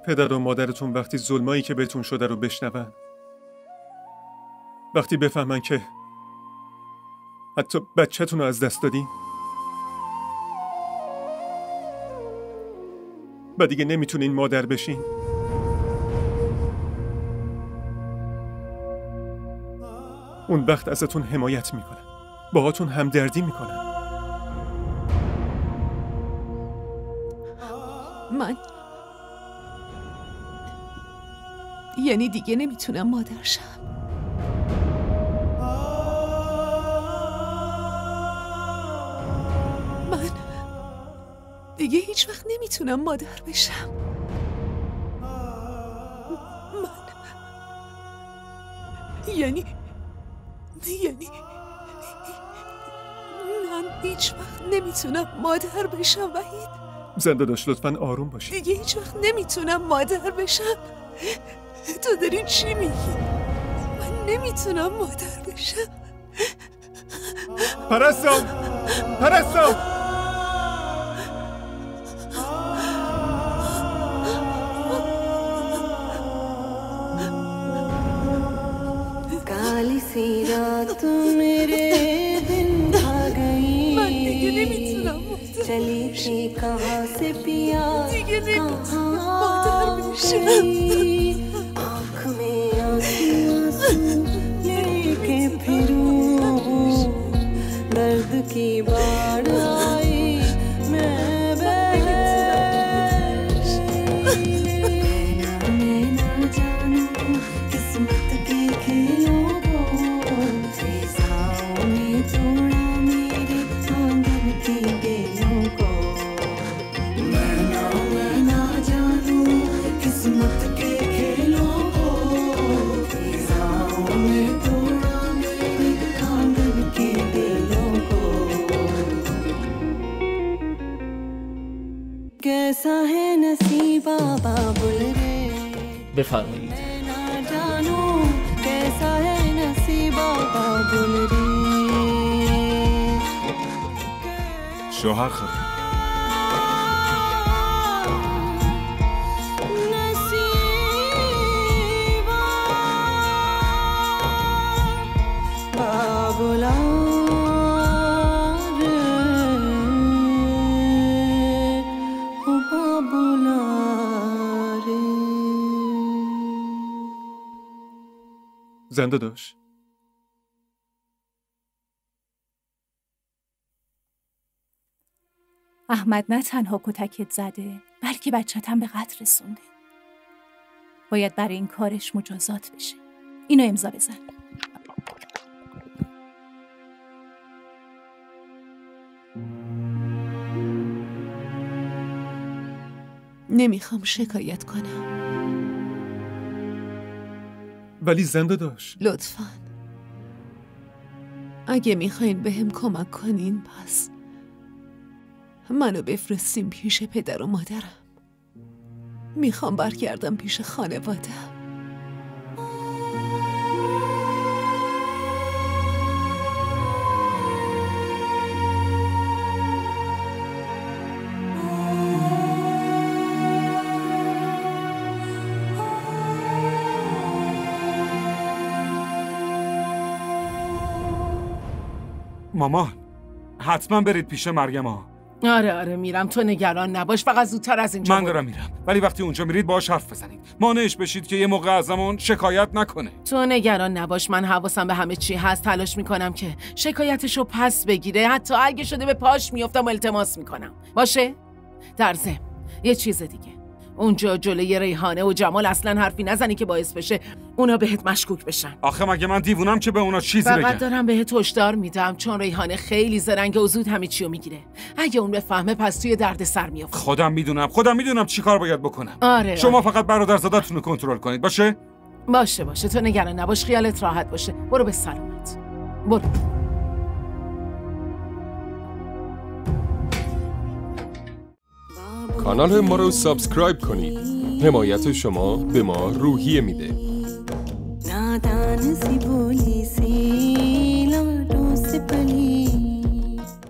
پدر و مادرتون وقتی ظلمایی که بهتون شده رو بشنون، وقتی بفهمن که حتی بچه‌تون رو از دست دادین و دیگه نمیتونین مادر بشین، اون وقت ازتون حمایت میکنن، باهاتون همدردی میکنن. من یعنی دیگه نمیتونم مادر شم. من دیگه هیچ وقت نمیتونم مادر بشم. من یعنی من هیچ وقت نمیتونم مادر بشم. وحید زنده داشت، لطفاً آروم باشی. دیگه هیچ وقت نمیتونم مادر بشم. تو داری چی میگی؟ من نمیتونم مادر بشم. پرستار! काली सी रात मेरे दिन आ गई, चली थी कहाँ से पिया कहाँ गई, आँख में आंसू लेके फिरूं, दर्द की बाढ़ आई मैं कैसा है नसीबा बाबुल रे, بفرمایید. ना जानू कैसा है नसीबा बाबुल रे. شوهر خواهد زنده داشت. احمد نه تنها کتکت زده بلکه بچه‌تم به قتل رسونده. باید برای این کارش مجازات بشه. اینو امضا بزن. نمیخوام شکایت کنم. ولی زنده داشت. لطفاً اگه میخواین بهم کمک کنین پس منو بفرستین پیش پدر و مادرم. میخوام برگردم پیش خانواده‌ام. مامان حتما برید پیش مریم ها. آره میرم، تو نگران نباش، فقط زودتر از اینجا من دارم میرم، ولی وقتی اونجا میرید باهاش حرف بزنید، مانعش بشید که یه موقع ازمون شکایت نکنه. تو نگران نباش، من حواسم به همه چی هست، تلاش میکنم که شکایتشو پس بگیره، حتی اگه شده به پاش میافتم و التماس میکنم. باشه؟ در ضمن یه چیز دیگه، اونجا جلوی ریحانه و جمال اصلا حرفی نزنی که باعث بشه اونا بهت مشکوک بشن. آخه مگه من دیوونم که به اونا چیزی بگم؟ فقط دارم بهت هشدار میدم، چون ریحانه خیلی زرنگ و زود همه چیو میگیره. اگه اون بفهمه پس توی درد سر میافته. خودم میدونم چیکار باید بکنم. آره شما فقط برادرزادتون رو کنترل کنید. باشه تو نگران نباش، خیالت راحت باشه. برو به سلامت. برو. کانال ما رو سابسکرایب کنید. حمایت شما به ما روحیه میده.